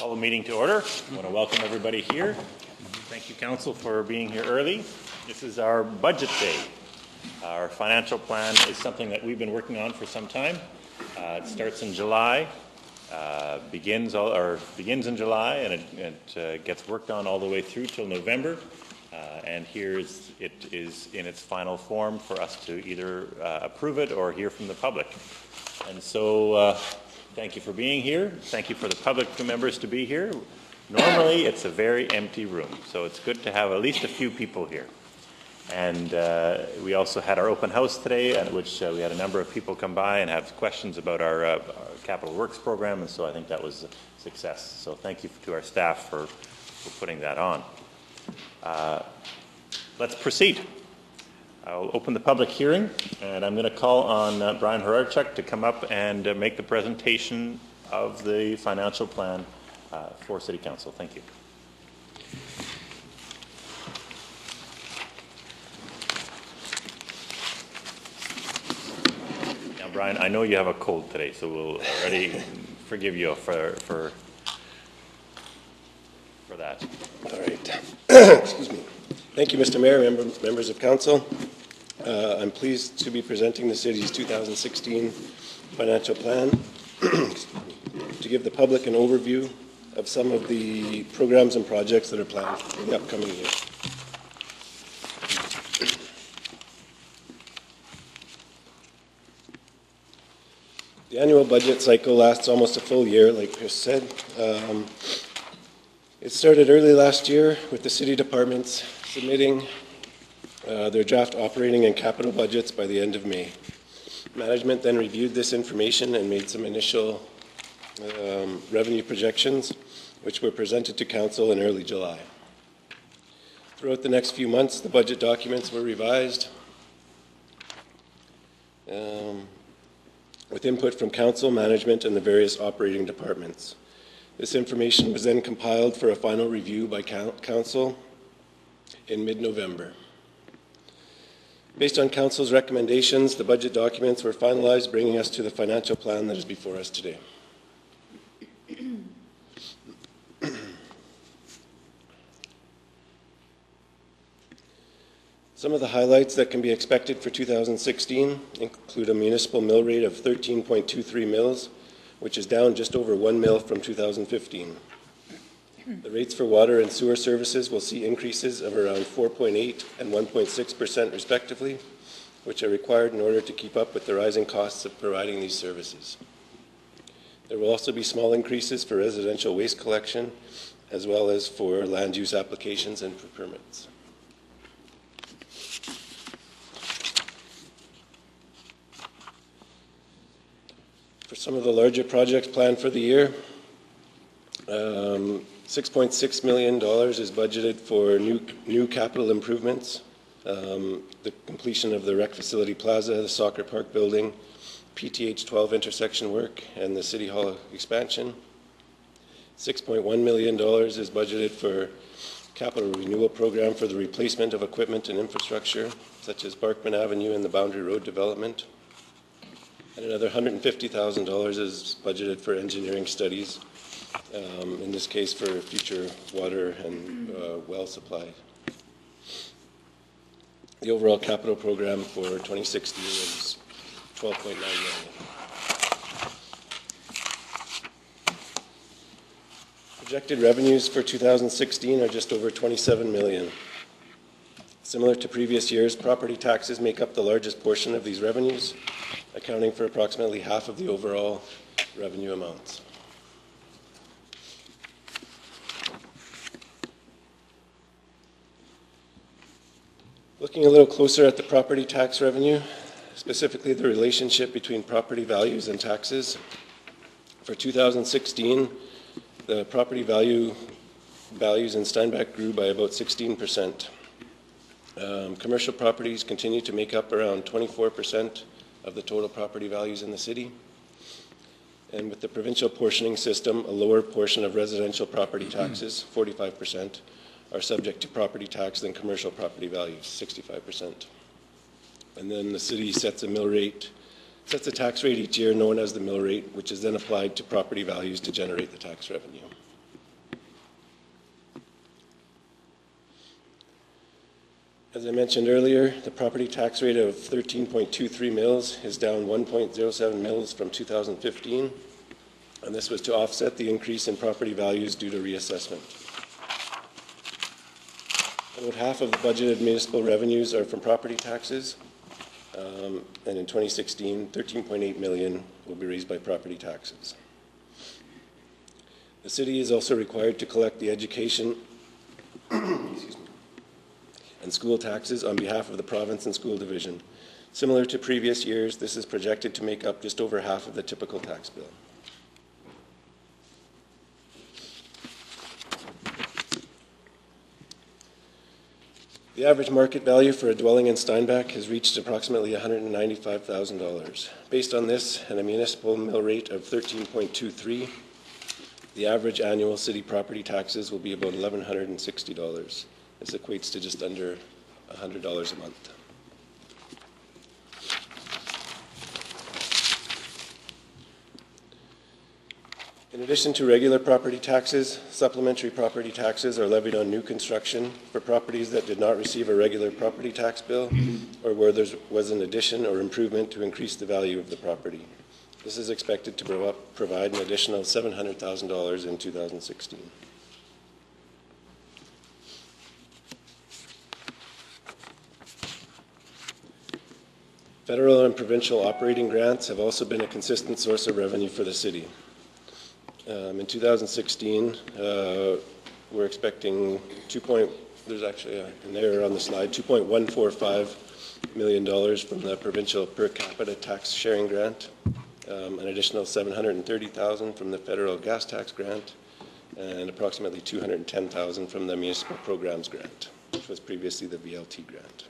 Call the meeting to order. I want to welcome everybody here. Thank you, Council, for being here early. This is our budget day. Our financial plan is something that we've been working on for some time. It starts in July, begins in July, and it gets worked on all the way through till November. And it is in its final form for us to either approve it or hear from the public. And so thank you for being here. Thank you for the public members to be here. Normally, it's a very empty room, so it's good to have at least a few people here. And we also had our open house today, at which we had a number of people come by and have questions about our capital works program, and so I think that was a success. So thank you to our staff for putting that on. Let's proceed. I'll open the public hearing, and I'm going to call on Brian Horarchuk to come up and make the presentation of the financial plan for City Council. Thank you. Now, Brian, I know you have a cold today, so we'll already forgive you for that. All right. Excuse me. Thank you, Mr. Mayor, members of Council. I'm pleased to be presenting the City's 2016 financial plan to give the public an overview of some of the programs and projects that are planned for the upcoming year. The annual budget cycle lasts almost a full year, like Chris said. It started early last year with the city departments submitting their draft operating and capital budgets by the end of May. Management then reviewed this information and made some initial revenue projections, which were presented to Council in early July. Throughout the next few months, the budget documents were revised with input from Council, management, and the various operating departments. This information was then compiled for a final review by Council in mid-November. Based on Council's recommendations, the budget documents were finalized, bringing us to the financial plan that is before us today. Some of the highlights that can be expected for 2016 include a municipal mill rate of 13.23 mils, which is down just over 1 mil from 2015. The rates for water and sewer services will see increases of around 4.8% and 1.6% respectively, which are required in order to keep up with the rising costs of providing these services. There will also be small increases for residential waste collection, as well as for land use applications and for permits. For some of the larger projects planned for the year, $6.6 million is budgeted for new capital improvements, the completion of the Rec Facility Plaza, the Soccer Park building, PTH 12 intersection work, and the City Hall expansion. $6.1 million is budgeted for capital renewal program for the replacement of equipment and infrastructure, such as Barkman Avenue and the Boundary Road development. And another $150,000 is budgeted for engineering studies, in this case for future water and well supply. The overall capital program for 2016 is $12.9 million. Projected revenues for 2016 are just over $27 million. Similar to previous years, property taxes make up the largest portion of these revenues, accounting for approximately half of the overall revenue amounts. Looking a little closer at the property tax revenue, specifically the relationship between property values and taxes. For 2016, the property values in Steinbach grew by about 16%. Commercial properties continue to make up around 24% of the total property values in the city. And with the provincial portioning system, a lower portion of residential property taxes, 45%, are subject to property tax than commercial property values, 65%. And then the city sets a tax rate each year known as the mill rate, which is then applied to property values to generate the tax revenue. As I mentioned earlier, the property tax rate of 13.23 mils is down 1.07 mils from 2015, and this was to offset the increase in property values due to reassessment. About half of the budgeted municipal revenues are from property taxes, and in 2016, 13.8 million will be raised by property taxes. The city is also required to collect the education and school taxes on behalf of the province and school division. Similar to previous years, this is projected to make up just over half of the typical tax bill. The average market value for a dwelling in Steinbach has reached approximately $195,000. Based on this and a municipal mill rate of 13.23, the average annual city property taxes will be about $1,160. This equates to just under $100 a month. In addition to regular property taxes, supplementary property taxes are levied on new construction for properties that did not receive a regular property tax bill or where there was an addition or improvement to increase the value of the property. This is expected to provide an additional $700,000 in 2016. Federal and provincial operating grants have also been a consistent source of revenue for the city. In 2016, we're expecting there's actually an error on the slide, $2.145 million from the provincial per capita tax sharing grant, an additional $730,000 from the federal gas tax grant, and approximately $210,000 from the municipal programs grant, which was previously the VLT grant.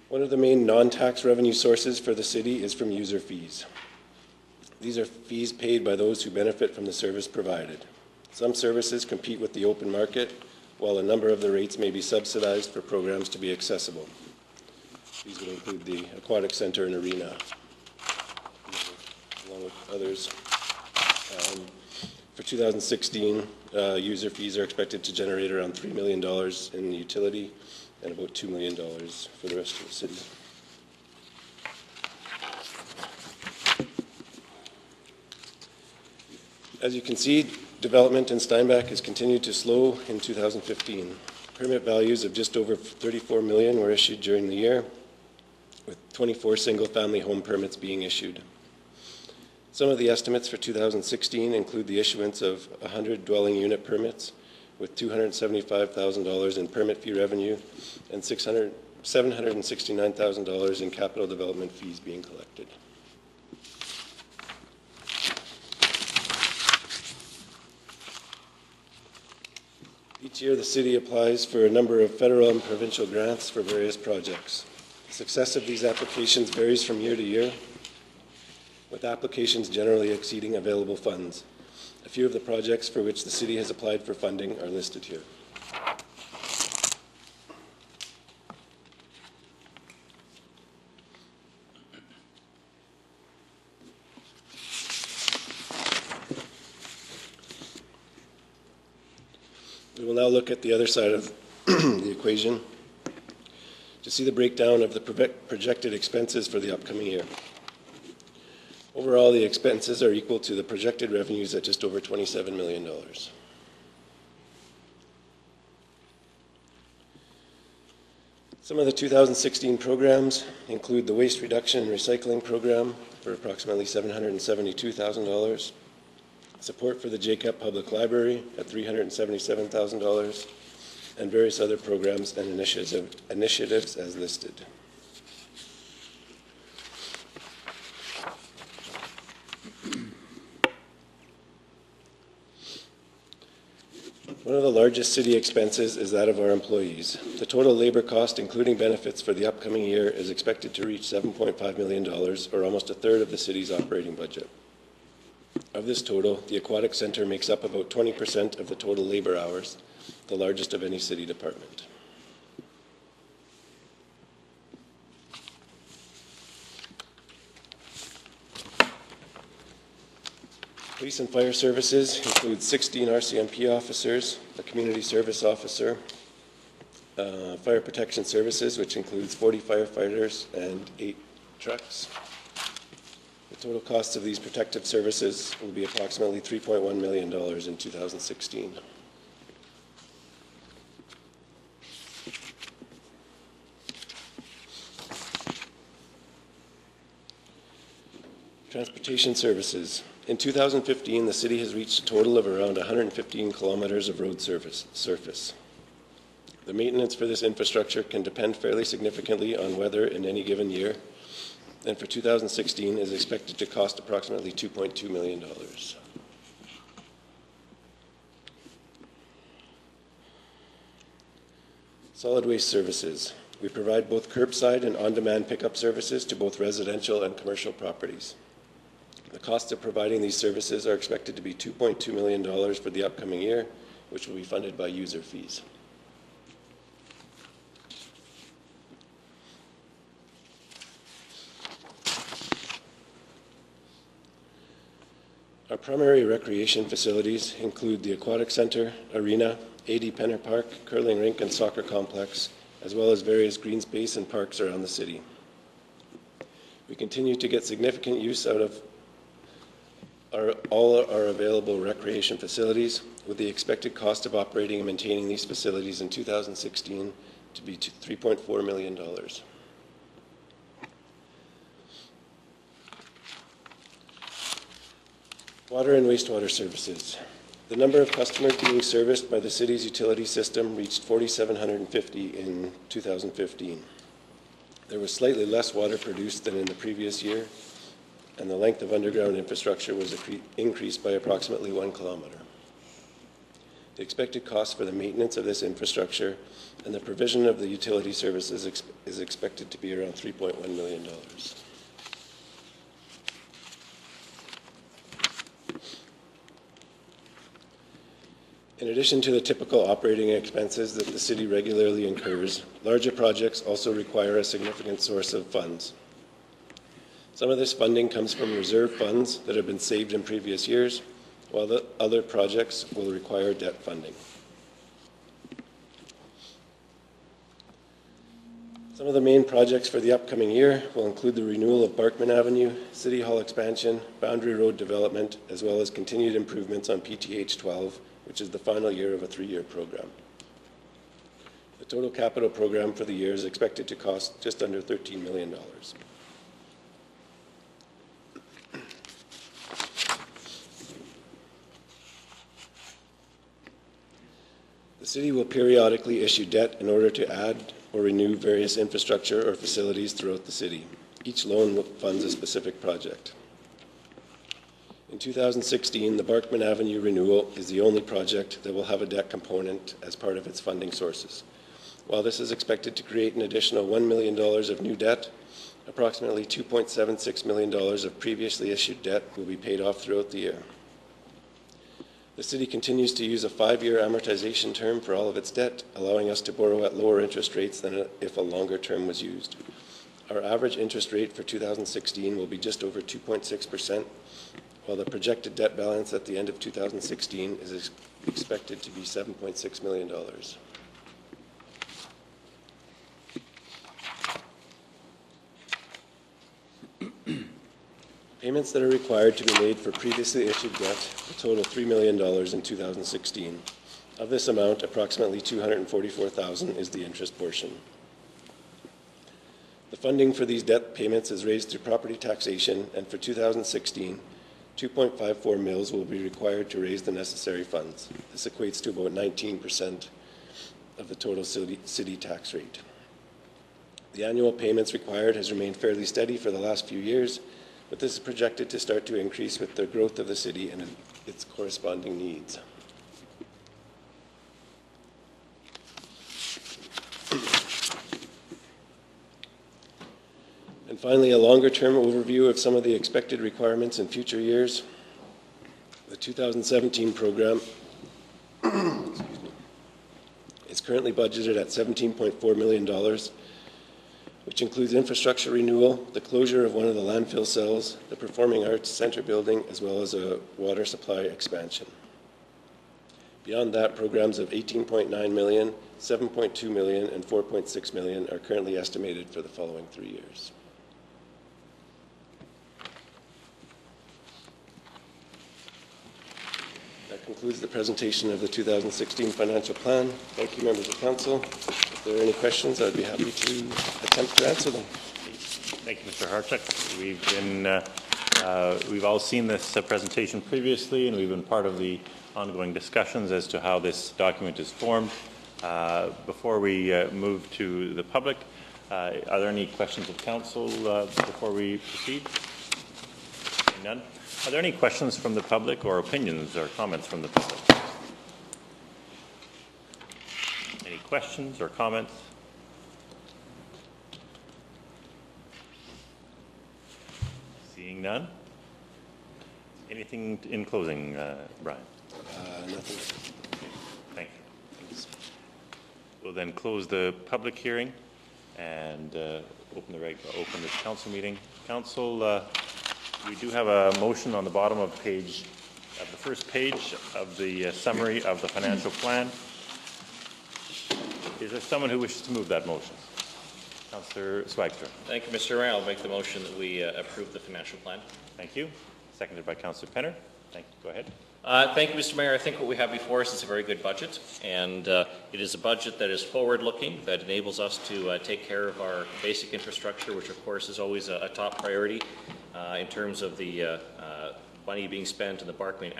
One of the main non-tax revenue sources for the city is from user fees. These are fees paid by those who benefit from the service provided. Some services compete with the open market, while a number of the rates may be subsidized for programs to be accessible. These would include the aquatic center and arena, along with others. For 2016, user fees are expected to generate around $3 million in the utility and about $2 million for the rest of the city. As you can see, development in Steinbach has continued to slow in 2015. Permit values of just over $34 million were issued during the year, with 24 single-family home permits being issued. Some of the estimates for 2016 include the issuance of 100 dwelling unit permits, with $275,000 in permit fee revenue and $769,000 in capital development fees being collected. Each year, the city applies for a number of federal and provincial grants for various projects. The success of these applications varies from year to year, with applications generally exceeding available funds. A few of the projects for which the city has applied for funding are listed here. We will now look at the other side of the equation to see the breakdown of the projected expenses for the upcoming year. Overall, the expenses are equal to the projected revenues at just over $27 million. Some of the 2016 programs include the waste reduction and recycling program for approximately $772,000, support for the JCAP Public Library at $377,000, and various other programs and initiatives as listed. One of the largest city expenses is that of our employees. The total labor cost, including benefits for the upcoming year, is expected to reach $7.5 million, or almost a third of the city's operating budget. Of this total, the aquatic center makes up about 20% of the total labor hours, the largest of any city department. Police and fire services include 16 RCMP officers, a community service officer, fire protection services, which includes 40 firefighters and 8 trucks. The total cost of these protective services will be approximately $3.1 million in 2016. Transportation services. In 2015, the city has reached a total of around 115 kilometers of road surface. The maintenance for this infrastructure can depend fairly significantly on weather in any given year, and for 2016 is expected to cost approximately $2.2 million. Solid waste services. We provide both curbside and on-demand pickup services to both residential and commercial properties. The cost of providing these services are expected to be $2.2 million for the upcoming year, which will be funded by user fees. Our primary recreation facilities include the Aquatic Center, Arena, AD Penner Park, Curling Rink, and Soccer Complex, as well as various green space and parks around the city. We continue to get significant use out of all our available recreation facilities, with the expected cost of operating and maintaining these facilities in 2016 to be $3.4 million. Water and wastewater services. The number of customers being serviced by the city's utility system reached 4,750 in 2015. There was slightly less water produced than in the previous year, and the length of underground infrastructure was increased by approximately 1 kilometer. The expected cost for the maintenance of this infrastructure and the provision of the utility services is expected to be around $3.1 million. In addition to the typical operating expenses that the city regularly incurs, larger projects also require a significant source of funds. Some of this funding comes from reserve funds that have been saved in previous years, while the other projects will require debt funding. Some of the main projects for the upcoming year will include the renewal of Barkman Avenue, City Hall expansion, Boundary Road development, as well as continued improvements on PTH 12, which is the final year of a 3-year program. The total capital program for the year is expected to cost just under $13 million. The city will periodically issue debt in order to add or renew various infrastructure or facilities throughout the city. Each loan funds a specific project. In 2016, the Barkman Avenue renewal is the only project that will have a debt component as part of its funding sources. While this is expected to create an additional $1 million of new debt, approximately $2.76 million of previously issued debt will be paid off throughout the year. The city continues to use a 5-year amortization term for all of its debt, allowing us to borrow at lower interest rates than if a longer term was used. Our average interest rate for 2016 will be just over 2.6%, while the projected debt balance at the end of 2016 is expected to be $7.6 million. Payments that are required to be made for previously issued debt will total $3 million in 2016. Of this amount, approximately $244,000 is the interest portion. The funding for these debt payments is raised through property taxation, and for 2016, 2.54 mills will be required to raise the necessary funds. This equates to about 19% of the total city tax rate. The annual payments required has remained fairly steady for the last few years, but this is projected to start to increase with the growth of the city and its corresponding needs. And finally, a longer-term overview of some of the expected requirements in future years. The 2017 program is currently budgeted at $17.4 million, with which includes infrastructure renewal, the closure of one of the landfill cells, the Performing Arts Center building, as well as a water supply expansion. Beyond that, programs of $18.9 million, $7.2 million, and $4.6 million are currently estimated for the following 3 years. That concludes the presentation of the 2016 financial plan. Thank you, members of council. If there are any questions, I'd be happy to attempt to answer them. Thank you, Mr. Harchuk. We've all seen this presentation previously, and we've been part of the ongoing discussions as to how this document is formed. Before we move to the public, are there any questions of council before we proceed? None. Are there any questions from the public or opinions or comments from the public? Any questions or comments? Seeing none. Anything in closing, Brian? Nothing. Thank you. We'll then close the public hearing and open this council meeting. Council, we do have a motion on the bottom of the first page of the summary of the financial plan. Is there someone who wishes to move that motion? Councillor Swagster. Thank you, Mr. Mayor. I'll make the motion that we approve the financial plan. Thank you. Seconded by Councillor Penner. Thank you. Go ahead. Thank you, Mr. Mayor. I think what we have before us is a very good budget, and it is a budget that is forward-looking, that enables us to take care of our basic infrastructure, which of course is always a top priority in terms of the money being spent in the Barkman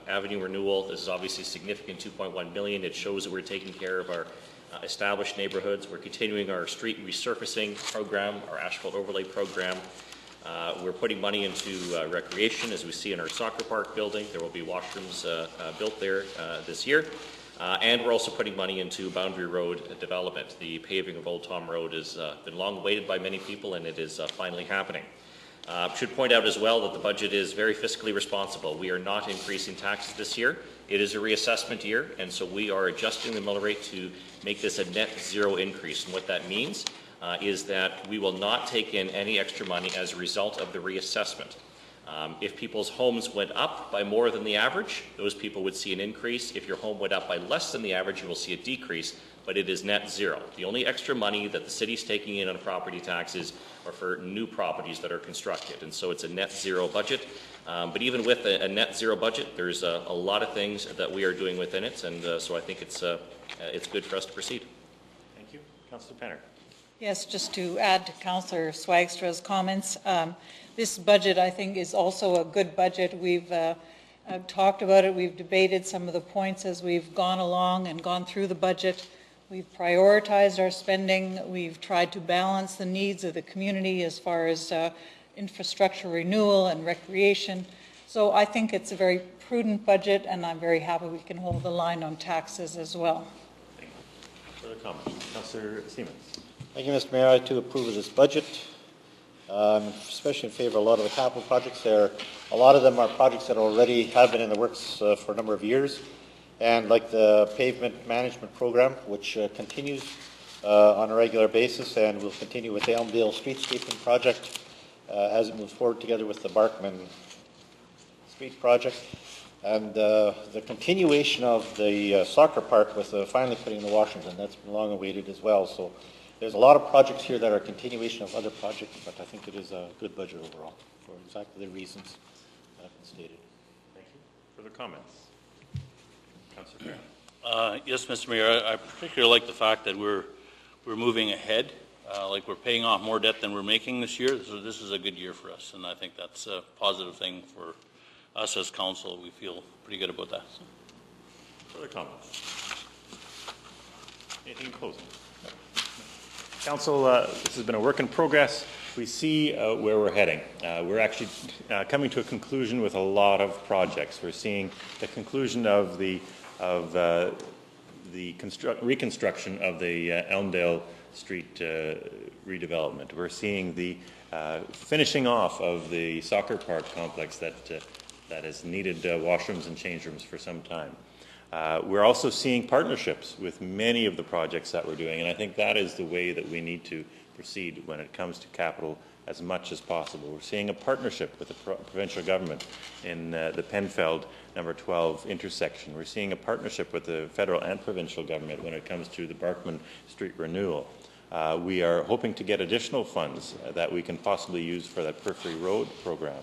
Avenue renewal. This is obviously significant, $2.1 million. It shows that we're taking care of our established neighborhoods. We're continuing our street resurfacing program, our asphalt overlay program. We're putting money into recreation, as we see in our soccer park building. There will be washrooms built there this year. And we're also putting money into Boundary Road development. The paving of Old Tom Road has been long awaited by many people, and it is finally happening. Should point out as well that the budget is very fiscally responsible. We are not increasing taxes this year. It is a reassessment year, and so we are adjusting the mill rate to make this a net zero increase. And what that means is that we will not take in any extra money as a result of the reassessment. If people's homes went up by more than the average, those people would see an increase. If your home went up by less than the average, you will see a decrease, but it is net zero. The only extra money that the city's taking in on property taxes are for new properties that are constructed, and so it's a net zero budget. But even with a net zero budget, there's a lot of things that we are doing within it, and so I think it's good for us to proceed. Thank you. Councillor Penner. Yes, just to add to Councillor Swagstra's comments, this budget, I think, is also a good budget. We've talked about it. We've debated some of the points as we've gone along and gone through the budget. We've prioritized our spending. We've tried to balance the needs of the community as far as infrastructure renewal and recreation. So I think it's a very prudent budget, and I'm very happy we can hold the line on taxes as well. Thank you. Further comments? Councillor Siemens. Thank you, Mr. Mayor. I too approve of this budget, especially in favor of a lot of the capital projects. A lot of them are projects that already have been in the works for a number of years, and like the pavement management program, which continues on a regular basis, and will continue with the Elmdale streetscaping project as it moves forward together with the Barkman Street project, and the continuation of the soccer park with finally putting the washrooms in. That's been long awaited as well. So there's a lot of projects here that are a continuation of other projects, but I think it is a good budget overall for exactly the reasons that have been stated. Thank you. Further comments? Councillor Brown. Yes, Mr. Mayor, I particularly like the fact that we're moving ahead, like we're paying off more debt than we're making this year. So this is a good year for us, and I think that's a positive thing for us as council. We feel pretty good about that. Further comments? Anything in closing? No. Council, this has been a work in progress. We see where we're heading. We're actually coming to a conclusion with a lot of projects. We're seeing the conclusion of the reconstruction of the Elmdale Street redevelopment. We're seeing the finishing off of the soccer park complex that has needed washrooms and change rooms for some time. We're also seeing partnerships with many of the projects that we're doing, and I think that is the way that we need to proceed when it comes to capital as much as possible. We're seeing a partnership with the provincial government in the Penfeld number 12 intersection. We're seeing a partnership with the federal and provincial government when it comes to the Barkman Street renewal. We are hoping to get additional funds that we can possibly use for that Periphery Road program.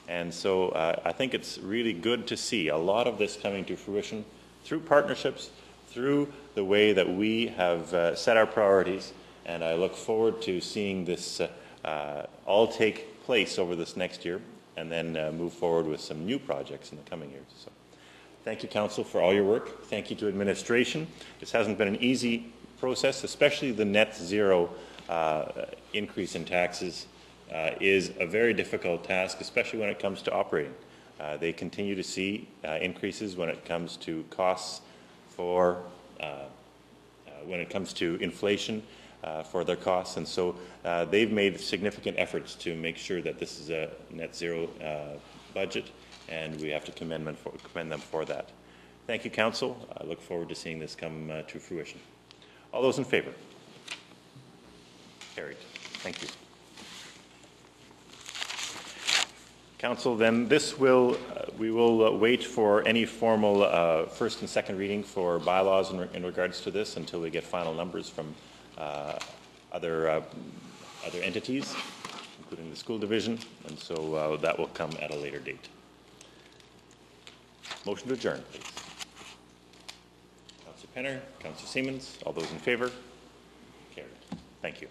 And so I think it's really good to see a lot of this coming to fruition through partnerships, through the way that we have set our priorities, and I look forward to seeing this all take place over this next year, and then move forward with some new projects in the coming years. So, thank you, Council, for all your work. Thank you to administration. This hasn't been an easy process, especially the net zero increase in taxes is a very difficult task, especially when it comes to operating. They continue to see increases when it comes to costs for, when it comes to inflation for their costs, and so they've made significant efforts to make sure that this is a net zero budget, and we have to commend them for that. Thank you, Council. I look forward to seeing this come to fruition. All those in favor? Carried. Thank you. Council, then this will, we will wait for any formal first and second reading for bylaws in regards to this until we get final numbers from other entities, including the school division, and so that will come at a later date. Motion to adjourn, please. Councillor Penner, Councillor Siemens, all those in favor? Carried. Thank you.